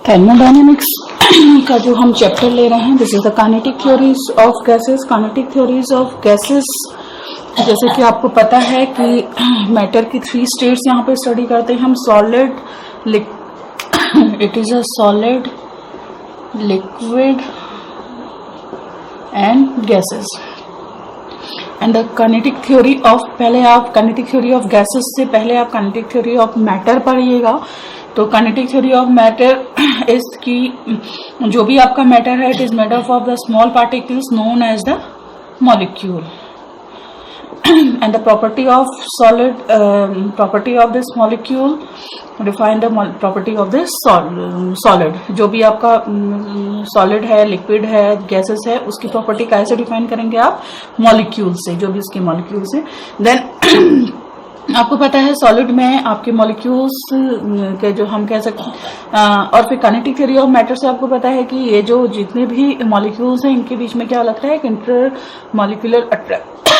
Thermodynamics का जो हम चैप्टर ले रहे हैं, this is the kinetic theories of gases. Kinetic theories of gases, जैसे कि आपको पता है कि मैटर की 3 स्टेट्स यहाँ पे स्टडी करते हैं हम। Solid, it is a solid, liquid and gases. And the kinetic theory of, पहले आप काइनेटिक थ्योरी ऑफ गैसेस से पहले आप काइनेटिक थ्योरी ऑफ मैटर पढ़िएगा। तो kinetic theory of matter is की जो भी आपका मैटर है, it is made up of the small particles known as the molecule. And the property of solid, property of this molecule, define the property of this solid। जो भी आपका solid है, liquid है, gases है, उसकी property कैसे define करेंगे आप? molecule से, जो भी उसके molecule से। then आपको पता है सॉलिड में आपके मॉलिक्यूल्स के जो हम कह सकते हैं, और फिर काइनेटिक थ्योरी ऑफ मैटर से आपको पता है कि ये जो जितने भी मॉलिक्यूल्स हैं इनके बीच में क्या लगता है, इंटर मॉलिक्यूलर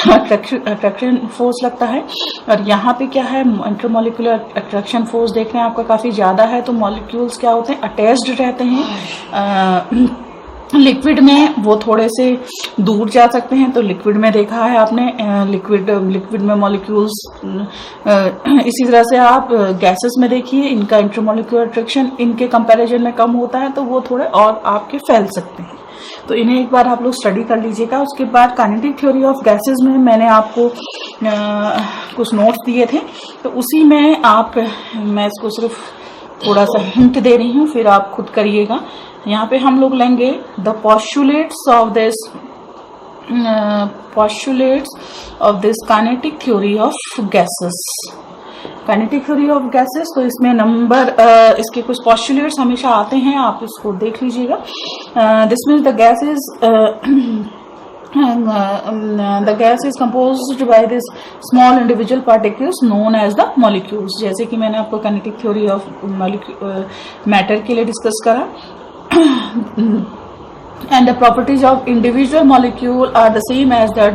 अट्रैक्शन फोर्स लगता है। और यहाँ पे क्या है, इंटर मॉलिक्यूलर अट्रैक्शन फोर्स देख रहे हैं आपका काफी ज्यादा है, तो मॉलिक्यूल्स क्या होते हैं, अटैच्ड रहते हैं। लिक्विड में वो थोड़े से दूर जा सकते हैं, तो लिक्विड में देखा है आपने, लिक्विड में मॉलिक्यूल्स। इसी तरह से आप गैसेस में देखिए, इनका इंटरमॉलिक्यूलर अट्रैक्शन इनके कंपैरिजन में कम होता है, तो वो थोड़े और आपके फैल सकते हैं। तो इन्हें एक बार आप लोग स्टडी कर लीजिएगा। उसके बाद काइनेटिक थ्योरी ऑफ गैसेस में मैंने आपको कुछ नोट्स दिए थे, तो उसी में मैं इसको सिर्फ थोड़ा सा हिंट दे रही हूँ, फिर आप खुद करिएगा। यहाँ पे हम लोग लेंगे the postulates of this kinetic theory of gases. Kinetic theory of gases, तो इसमें इसके कुछ पोस्टुलेट्स हमेशा आते हैं, आप इसको देख लीजिएगा। This means the gas is composed by this small individual particles known as the molecules। जैसे कि मैंने आपको काइनेटिक थ्योरी ऑफ मैटर के लिए डिस्कस करा। And the properties of individual molecule are the same as the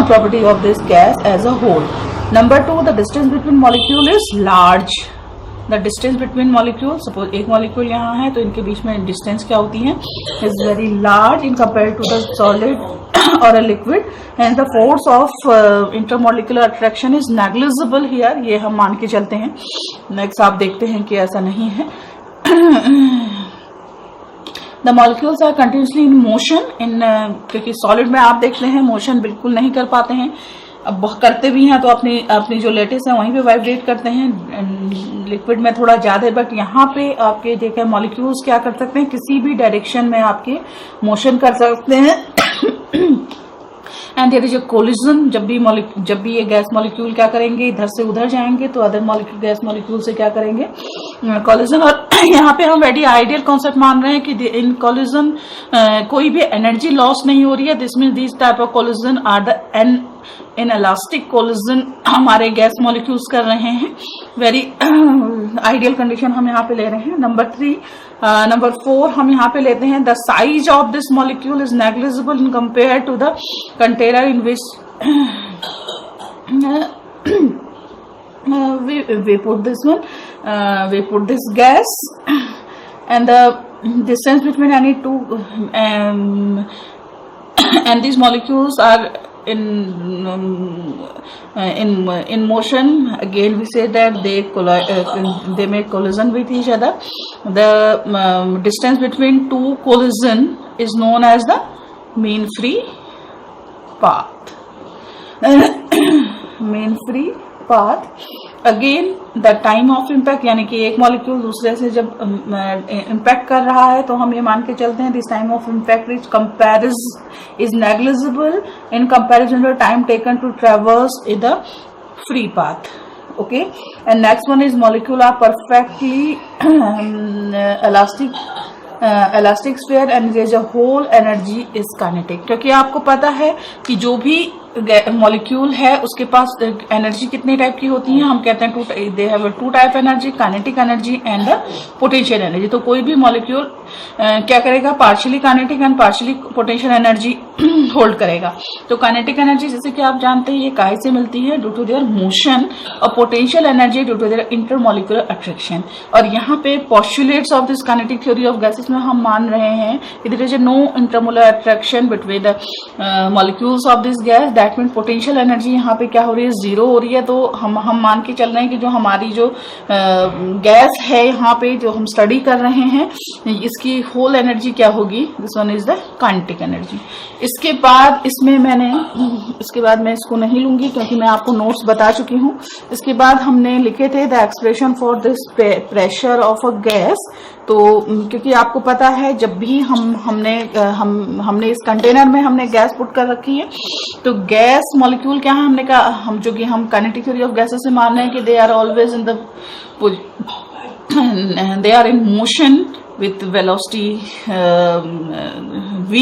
property of this gas as a whole। Number 2, the distance between molecule is large। The distance between molecule, suppose एक molecule यहाँ है तो इनके बीच में distance क्या होती है, is very large in compared to the solid or a liquid, and the force of intermolecular attraction is negligible here। ये हम मान के चलते हैं। नेक्स्ट आप देखते हैं कि ऐसा नहीं है। The molecules are continuously in motion क्योंकि solid में आप देखते हैं मोशन बिल्कुल नहीं कर पाते हैं, अब करते भी हैं तो अपनी जो लेटेस्ट है वहीं पे वाइब्रेट करते हैं। लिक्विड में थोड़ा ज्यादा, बट यहाँ पे आपके देखें मॉलिक्यूल्स क्या कर सकते हैं, किसी भी डायरेक्शन में आपके मोशन कर सकते हैं। And there is a collision, जब भी ये गैस मॉलिक्यूल क्या करेंगे, इधर से उधर जाएंगे, तो अदर मॉलिक्यूल गैस मॉलिक्यूल से क्या करेंगे, कोलिजन। और यहाँ पे हम वेरी आइडियल कॉन्सेप्ट मान रहे हैं कि इन कोलिजन कोई भी एनर्जी लॉस नहीं हो रही है। This means this type of collision are the inelastic collision हमारे गैस मॉलिक्यूल्स कर रहे हैं। वेरी आइडियल कंडीशन हम यहाँ पे ले रहे हैं। नंबर 4 हम यहाँ पे लेते हैं the size of this molecule is negligible in compare to the container in which we put this gas, and the distance between any two and these molecules are in motion. Again we say that they make collision with each other. The distance between two collision is known as the mean free path। mean free path। Again the time of impact, यानी कि एक molecule दूसरे से जब impact कर रहा है तो हम ये मान के चलते हैं this time of impact is negligible in comparison to time taken to traverse in the free path. Okay, and next one is molecule are perfectly elastic sphere and there is a whole energy is kinetic। क्योंकि आपको पता है कि जो भी molecule है उसके पास energy कितने टाइप की होती है, हम कहते हैं they have 2 type energy, kinetic energy and potential energy. तो कोई भी मॉलिक्यूल क्या करेगा, partially kinetic and partially potential energy hold करेगा। तो काइनेटिक एनर्जी जैसे कि आप जानते हैं ये काहे से मिलती है, ड्यू टू देयर मोशन, और potential energy due to their intermolecular attraction. और यहाँ पे postulates of this kinetic theory of gases में हम मान रहे हैं कि there is no intermolecular attraction between the molecules of this gas, that mean potential energy यहाँ पे क्या हो रही है, जीरो हो रही है। तो हम मान के चल रहे हैं कि जो हमारी जो गैस है यहाँ पे जो हम स्टडी कर रहे हैं, इसकी होल एनर्जी क्या होगी, this one is the kinetic energy. इसके बाद इसके बाद मैं इसको नहीं लूंगी क्योंकि मैं आपको नोट्स बता चुकी हूँ। इसके बाद हमने लिखे थे the expression for this pressure of a gas. तो क्योंकि आपको पता है जब भी हमने इस कंटेनर में हमने गैस पुट कर रखी है, तो गैस मॉलिक्यूल क्या है, हमने कहा हम काइनेटिक थ्योरी ऑफ गैसेस से मान रहे हैं कि they are always in the they are in motion with velocity v,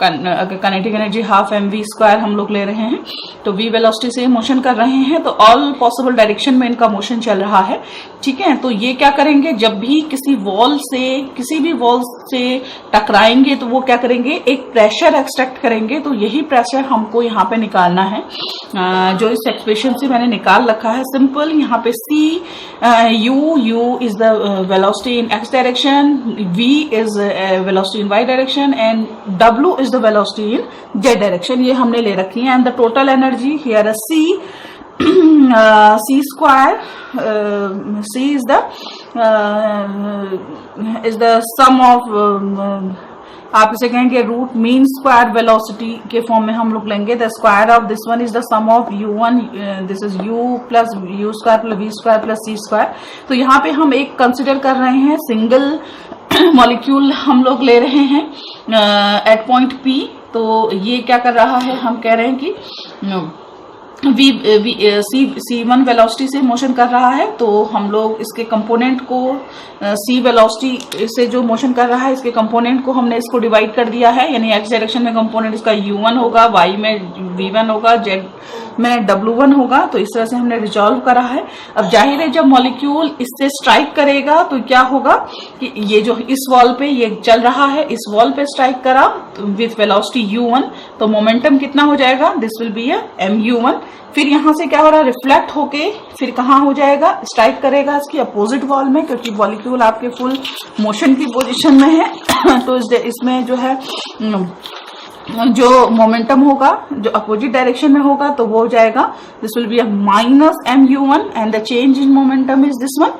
kinetic energy half mv square हम लोग ले रहे हैं, तो v वेलोसिटी से मोशन कर रहे हैं, तो ऑल पॉसिबल डायरेक्शन में इनका मोशन चल रहा है। ठीक है, तो ये क्या करेंगे, जब भी किसी भी वॉल से टकराएंगे तो वो क्या करेंगे, एक प्रेशर एक्सट्रैक्ट करेंगे। तो यही प्रेशर हमको यहाँ पे निकालना है, जो इस एक्सप्रेशन से मैंने निकाल रखा है सिंपल। यहाँ पे u is the velocity in x direction, v is velocity in y direction and w is the velocity in z direction, ये हमने ले रखी है। And the total energy here c square, c is the sum of आप इसे कहेंगे root mean square velocity के form में हम लोग लेंगे। The square of this one is the sum of u1, this is u plus u square plus v square plus c square. तो यहाँ पे हम एक कंसिडर कर रहे हैं सिंगल मॉलिक्यूल हम लोग ले रहे हैं एट पॉइंट P। तो ये क्या कर रहा है, हम कह रहे हैं कि c1 वेलोसिटी से मोशन कर रहा है, तो हम लोग इसके कंपोनेंट को c वेलोसिटी से जो मोशन कर रहा है इसके कंपोनेंट को हमने इसको डिवाइड कर दिया है, यानी x डायरेक्शन में कंपोनेंट इसका u1 होगा, y में v1 होगा, z में w1 होगा। तो इस तरह से हमने रिजॉल्व करा है। अब जाहिर है जब मॉलिक्यूल इससे स्ट्राइक करेगा तो क्या होगा कि ये जो इस वॉल पे ये चल रहा है, इस वॉल पे स्ट्राइक करा विथ वेलोसिटी u1, तो मोमेंटम कितना हो जाएगा, this will be a mu1। फिर यहाँ से क्या हो रहा है, रिफ्लेक्ट होके फिर कहाँ हो जाएगा, स्ट्राइक करेगा इसकी अपोजिट वॉल में, क्योंकि मॉलिक्यूल आपके फुल मोशन की पोजीशन में है। तो इसमें जो है जो मोमेंटम होगा जो अपोजिट डायरेक्शन में होगा तो वो हो जाएगा, this will be a minus mu1 and the change in momentum is this one.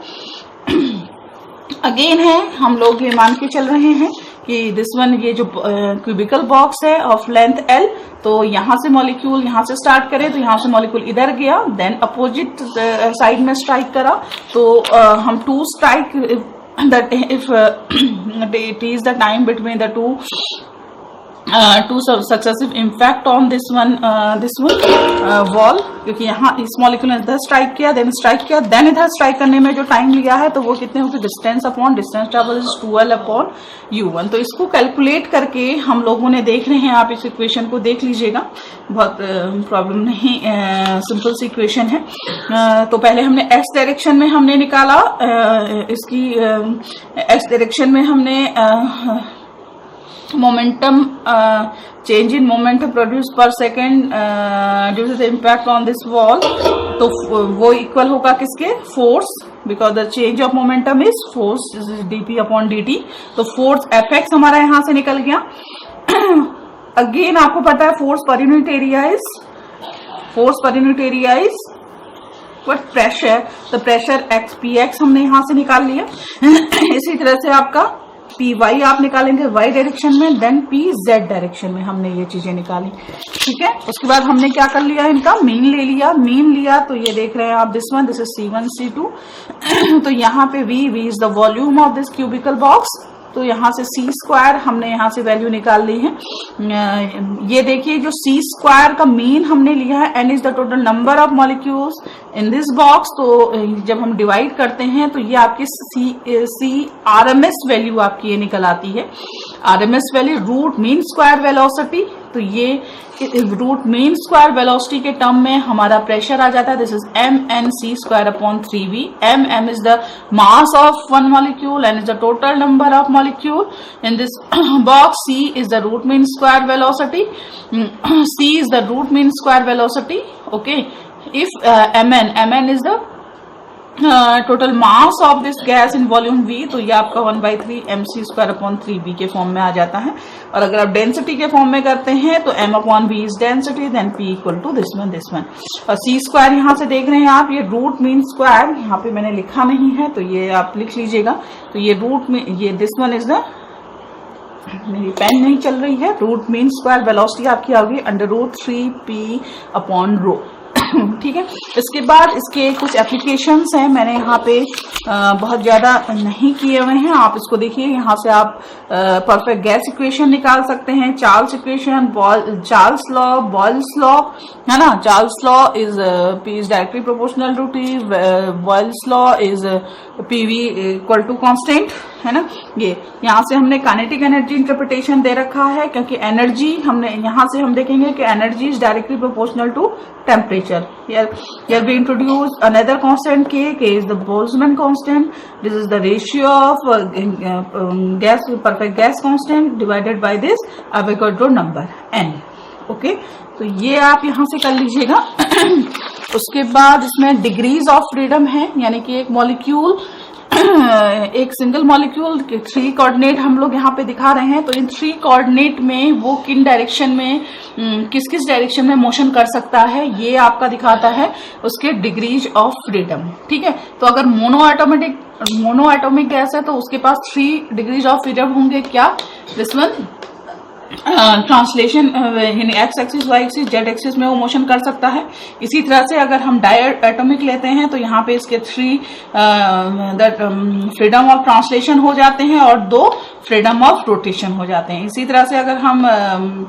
Again है हम लोग ये मान के चल रहे हैं कि दिस वन, ये जो क्यूबिकल बॉक्स है ऑफ लेंथ L, तो यहाँ से मॉलिक्यूल यहाँ से स्टार्ट करे, तो यहाँ से मॉलिक्यूल इधर गया, देन अपोजिट साइड में स्ट्राइक करा, तो हम to strike that if it is the time between the two successive impact on this one wall, क्योंकि यहाँ इस मॉलिक्यूल ने इधर स्ट्राइक किया, देन इधर स्ट्राइक करने में जो टाइम लिया है तो वो कितने होगी, distance upon distance travel is 12 upon u1। तो इसको कैलकुलेट करके हम लोगों ने देख रहे हैं, आप इस इक्वेशन को देख लीजिएगा, बहुत प्रॉब्लम नहीं, सिंपल सी इक्वेशन है। तो पहले हमने x डायरेक्शन में हमने निकाला, इसकी x डायरेक्शन में हमने momentum change in momentum produce per second due to the impact on this wall, तो वो इक्वल होगा किसके, force, because the change of momentum is force dp upon dt। तो फोर्स Fx हमारा यहाँ से निकल गया। अगेन आपको पता है force per unit area is what, pressure. तो प्रेशर Px हमने यहाँ से निकाल लिया। इसी तरह से आपका Py आप निकालेंगे y डायरेक्शन में, देन Pz डायरेक्शन में हमने ये चीजें निकाली। ठीक है, उसके बाद हमने क्या कर लिया, इनका मीन ले लिया, तो ये देख रहे हैं आप this one, this is C1 C2। तो यहाँ पे v is the volume of this cubical box, तो यहाँ से c स्क्वायर हमने यहाँ से वैल्यू निकाल ली है। ये देखिए जो c स्क्वायर का मीन हमने लिया है, n is the total number of molecules in this box. तो जब हम डिवाइड करते हैं तो ये आपकी सी RMS वैल्यू आपकी ये निकल आती है। RMS value root mean square velocity, तो ये रूट मीन स्क्वायर वेलोसिटी के टर्म में हमारा प्रेशर आ जाता है। This is mNc square upon 3v। m is the mass of one molecule, n is the total number of molecule in this box. c is the root mean square velocity, c is the root mean square velocity. Okay, if mn is the total mass of this gas in volume v, तो ये आपका 1/3 mc square upon 3v के form में आ जाता है। और अगर आप डेंसिटी के फॉर्म में करते हैं तो m upon v is density, then p equal to this one. और c स्क्वायर यहाँ से देख रहे हैं आप, ये रूट मीन स्क्वायर यहाँ पे मैंने लिखा नहीं है, तो ये आप लिख लीजिएगा। तो ये रूट में ये दिस वन इज द, मेरी पेन नहीं चल रही है, रूट मीन स्क्वायर वेलोसिटी आपकी आ गई √3p अपॉन रो। ठीक है, इसके बाद इसके कुछ एप्लीकेशंस हैं, मैंने यहाँ पे बहुत ज्यादा नहीं किए हुए हैं। आप इसको देखिए, यहाँ से आप परफेक्ट गैस इक्वेशन निकाल सकते हैं, Charles equation, Charles law, Boyle's law, है ना। Charles law is P is directly proportional to T, Boyle's law is PV equal to constant, है ना। ये यहाँ से हमने काइनेटिक एनर्जी इंटरप्रिटेशन दे रखा है, क्योंकि एनर्जी हमने यहाँ से हम देखेंगे कि energy is directly proportional to temperature. Here we introduce another constant K is the Boltzmann constant. This is the ratio of gas, perfect gas constant divided by this Avogadro number N. Okay, तो ये आप यहाँ से कर लीजिएगा। उसके बाद इसमें डिग्रीज ऑफ फ्रीडम है, यानी कि एक मॉलिक्यूल, एक सिंगल मॉलिक्यूल के 3 कोऑर्डिनेट हम लोग यहाँ पे दिखा रहे हैं। तो इन 3 कोऑर्डिनेट में वो किन डायरेक्शन में, किस किस डायरेक्शन में मोशन कर सकता है, ये आपका दिखाता है उसके डिग्रीज ऑफ फ्रीडम। ठीक है, तो अगर मोनो एटॉमिक गैस है तो उसके पास 3 डिग्रीज ऑफ फ्रीडम होंगे। क्या? This one translation X axis, Y axis, Z axis में वो मोशन कर सकता है। इसी तरह से अगर हम डाई एटॉमिक लेते हैं तो यहाँ पे इसके 3 फ्रीडम ऑफ ट्रांसलेशन हो जाते हैं और 2 फ्रीडम ऑफ रोटेशन हो जाते हैं। इसी तरह से अगर हम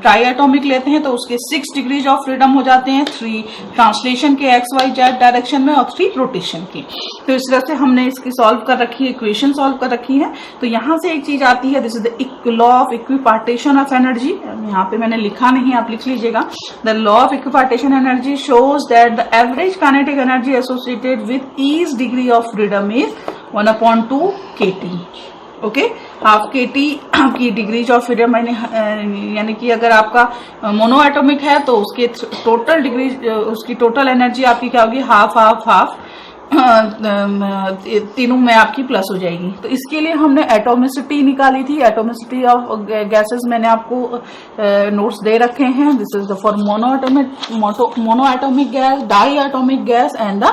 ट्राई एटॉमिक लेते हैं तो उसके 6 डिग्रीज ऑफ फ्रीडम हो जाते हैं, 3 ट्रांसलेशन के एक्स वाई जेड डायरेक्शन में और 3 रोटेशन की। तो इस तरह से हमने इसकी सॉल्व कर रखी है, इक्वेशन सॉल्व कर रखी है। तो यहाँ से एक चीज आती है, this is the law of equipartition of energy. यहाँ पे मैंने लिखा नहीं, आप लिख लीजिएगा। The law of equipartition energy shows that the average kinetic energy associated with each degree of freedom is 1/2 kT। Okay, half kT आपकी डिग्रीज ऑफ फ्रीडम, यानी कि अगर आपका मोनो एटॉमिक है तो उसके टोटल डिग्रीज, उसकी टोटल एनर्जी आपकी क्या होगी? हाफ तीनों में आपकी प्लस हो जाएगी। तो इसके लिए हमने एटोमिसिटी निकाली थी। एटोमिसिटी ऑफ गैसेस मैंने आपको नोट्स दे रखे हैं। This is for monoatomic gas, diatomic gas and the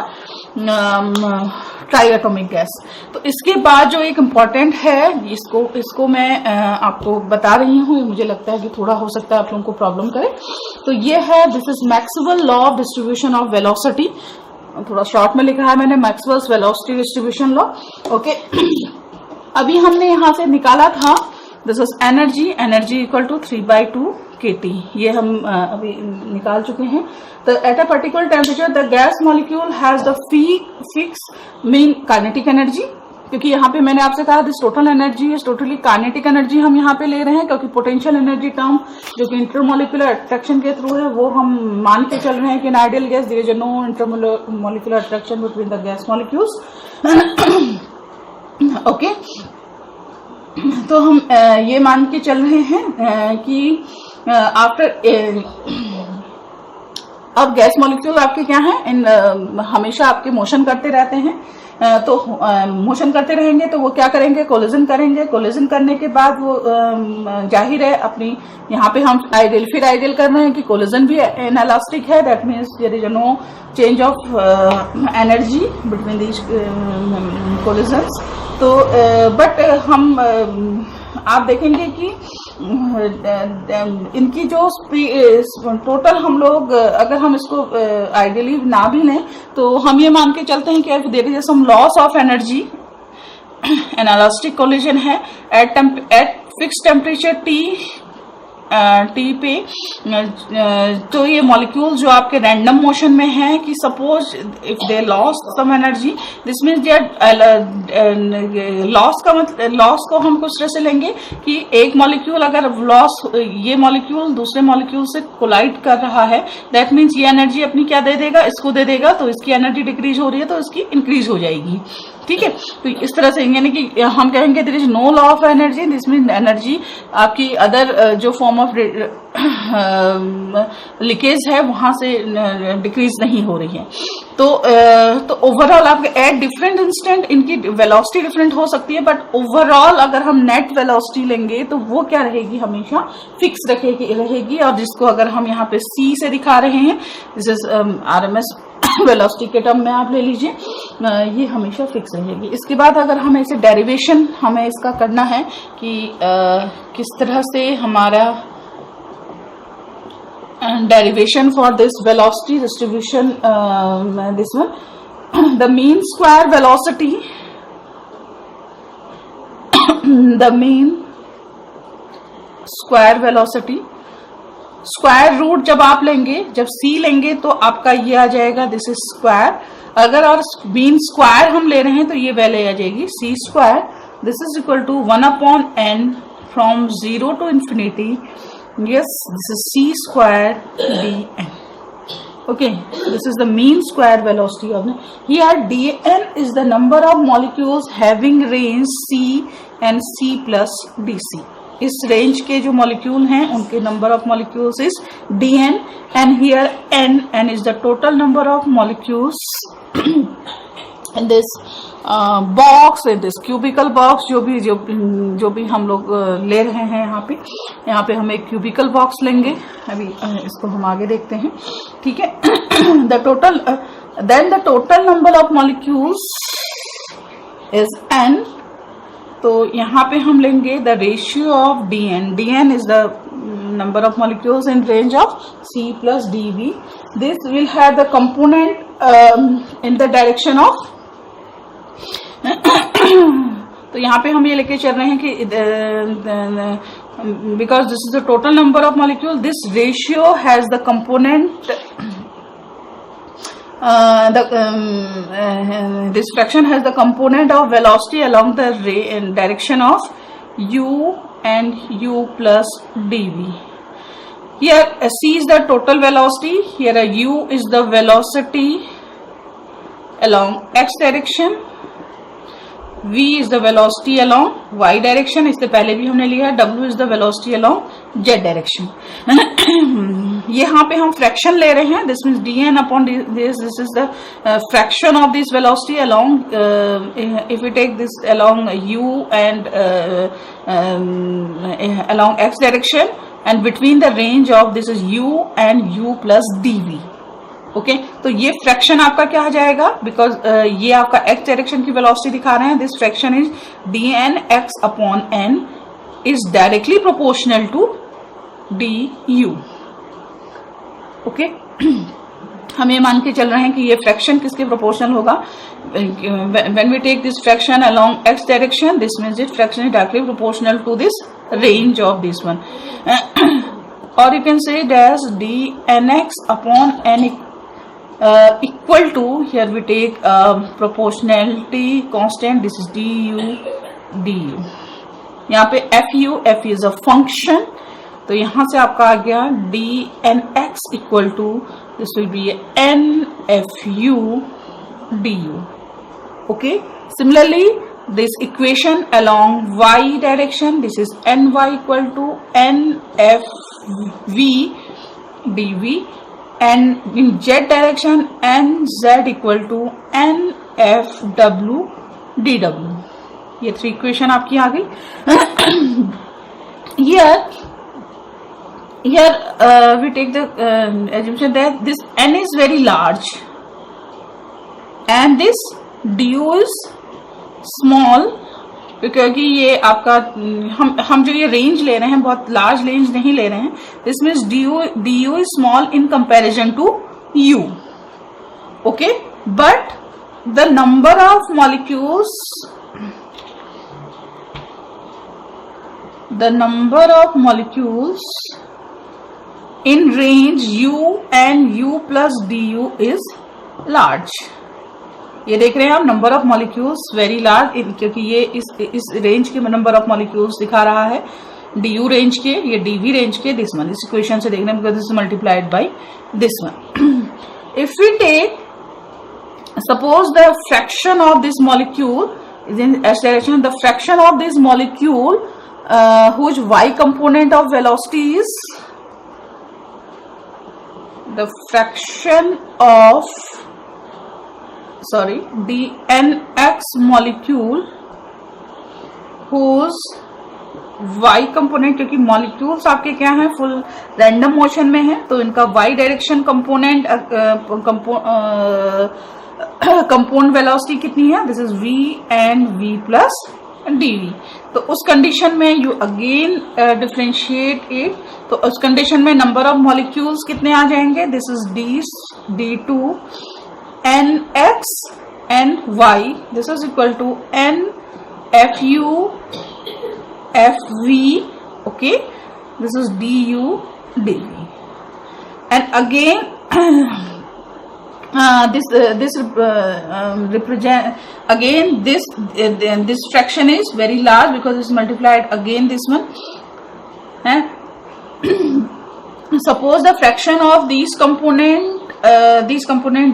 triatomic gas. तो इसके बाद जो एक इम्पॉर्टेंट है, इसको मैं आपको बता रही हूँ, मुझे लगता है कि थोड़ा हो सकता है आप लोगों को प्रॉब्लम करे। तो ये है, this is Maxwell law of distribution of velocity. थोड़ा शॉर्ट में लिखा है मैंने, Maxwell's velocity distribution law. Okay, अभी हमने यहां से निकाला था, this is energy equal to 3/2 kT। ये हम अभी निकाल चुके हैं। तो at a particular temperature the gas molecule has the fix mean kinetic energy, क्योंकि यहाँ पे मैंने आपसे कहा this total energy is totally kinetic energy हम यहाँ पे ले रहे हैं, क्योंकि पोटेंशियल एनर्जी टर्म जो कि इंटरमोलिकुलर अट्रैक्शन के थ्रू है वो हम मान के चल रहे हैं कि in ideal gas there is no intermolecular attraction between the gas molecules. Okay, तो हम ये मान के चल रहे हैं कि आफ्टर अब गैस मॉलिक्यूल आपके क्या है, हमेशा आपके मोशन करते रहते हैं। तो मोशन करते रहेंगे तो वो क्या करेंगे? कोलिजन करेंगे। कोलिजन करने के बाद वो जाहिर है अपनी, यहाँ पे हम आइडियल कर रहे हैं कि कोलिजन भी इनएलास्टिक है, that means there is no change of energy between these collisions. तो बट हम आप देखेंगे कि इनकी जो टोटल हम लोग, अगर हम इसको आइडियली ना भी लें तो हम ये मान के चलते हैं कि there is some loss of energy, inelastic collision है at fix temperature T T पे तो ये मॉलिक्यूल जो आपके रैंडम मोशन में है कि suppose if they lost some energy, this means loss को हम कुछ तरह से लेंगे कि एक मॉलिक्यूल अगर लॉस, ये मॉलिक्यूल दूसरे मॉलिक्यूल से कोलाइड कर रहा है, दैट मीन्स ये एनर्जी अपनी क्या दे देगा, इसको दे देगा, तो इसकी एनर्जी डिक्रीज हो रही है तो इसकी इंक्रीज हो जाएगी। ठीक है, तो इस तरह से यानी कि हम कहेंगे there is no law of energy, this mean energy आपकी अदर जो फॉर्म ऑफ लीकेज है वहां से डिक्रीज नहीं हो रही है। तो ओवरऑल आपके एट डिफरेंट इंस्टेंट इनकी वेलोसिटी डिफरेंट हो सकती है, बट ओवरऑल अगर हम नेट वेलोसिटी लेंगे तो वो क्या रहेगी, हमेशा फिक्स रहेगी। और जिसको अगर हम यहाँ पे सी से दिखा रहे हैं, दिस इज आरएमएस वेलोसिटी के टर्म में आप ले लीजिए, ये हमेशा फिक्स रहेगी। इसके बाद अगर हमें इसे डेरिवेशन हमें इसका करना है कि किस तरह से हमारा derivation for this velocity distribution, this one, the mean square velocity, the mean square velocity, square root जब आप लेंगे, जब c लेंगे तो आपका ये आ जाएगा, दिस इज स्क्वायर। अगर और मीन स्क्वायर हम ले रहे हैं तो ये वैल्यू आ जाएगी c square, this is equal to 1/n from 0 to infinity. Yes, this is c square dn. Okay, this is the mean square velocity of the. Here dn is the number of molecules having range c and c plus dc. इस range के जो molecule हैं उनके number of molecules is dn, and here n is the total number of molecules in this box, this cubical box, जो भी हम लोग ले रहे हैं यहाँ पे हम एक क्यूबिकल बॉक्स लेंगे। अभी इसको हम आगे देखते हैं। ठीक है, the total number of molecules is n। तो यहाँ पे हम लेंगे the ratio of dn is the number of molecules in range of c plus dv. This will have the component in the direction of तो यहाँ पे हम ये लेके चल रहे हैं कि because this is the total number of molecule, this ratio has the component, this fraction has the component of velocity along the direction of u and u plus dv. Here c is the total velocity, here u is the velocity along x direction, v is the velocity along y direction, इससे पहले भी हमने लिया है, w is the velocity along z direction. यहाँ पे हम fraction ले रहे हैं, this means dn upon this is the fraction of this velocity along, if we take this along u and along x direction and between the range of this is u and u plus dv. Okay, तो ये fraction आपका क्या आ जाएगा, because ये आपका x direction की velocity दिखा रहे हैं, this fraction is dn x upon n is directly proportional to du. Okay, हम ये मान के चल रहे हैं कि ये फ्रैक्शन किसके प्रोपोर्शनल होगा, when we take this fraction along x direction, this means this fraction is directly proportional to this range of this one, और you can say dash dnx अपॉन n equal to, here we take proportionality constant, this is du. यहाँ पे f is a function, तो यहाँ से आपका आ गया dnx equal to, this will be nfu du. Okay, similarly this equation along y direction, this is ny equal to nfv dv, and in z direction nz equal to nfw dw. ये three equation आपकी आ गई। here we take the assumption that this n is very large and this du is small, क्योंकि ये आपका हम जो ये range ले रहे हैं बहुत लार्ज रेंज नहीं ले रहे हैं, this means du is small in comparison to u. Okay, but the number of molecules in range u and u plus du is large. ये देख रहे हैं आप number of molecules very large, क्योंकि ये इस रेंज के नंबर ऑफ मॉलिक्यूल्स दिखा रहा है, du रेंज के, ये dv रेंज के, दिस वन इस इक्वेशन से देखना because this multiplied by this one. If we take suppose the fraction of this molecule is in s direction, the fraction of this molecule whose y component of velocity is the fraction of the nx molecule whose y component, क्योंकि molecules आपके क्या हैं full random motion में है, तो इनका y direction component compound velocity कितनी है, this is v and v plus dv. तो उस कंडीशन में यू अगेन डिफरेंशिएट इट, तो उस कंडीशन में नंबर ऑफ मॉलिक्यूल्स कितने आ जाएंगे, this is d2 nx ny, this is equal to n fu fv, okay, this is du dv. And again this represent again this fraction is very large because it's multiplied again this one. Suppose the fraction of these component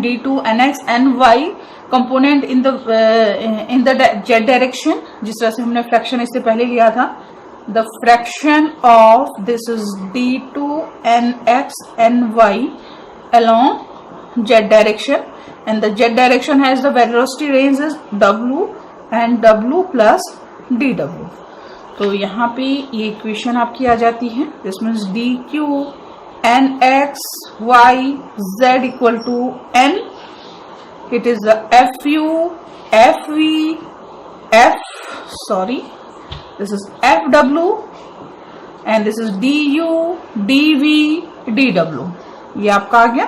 d2 nx ny component in the z direction, जिस तरह से हमने fraction इससे पहले लिया था, the fraction of this is d2 nx ny along z direction, and the z direction has the velocity range is w and w plus dw. तो यहाँ पे ये इक्वेशन आपकी आ जाती है, this means dq nx y z equal to n, it is the fu fv this is fw and this is du dv dw. ये आपका आ गया.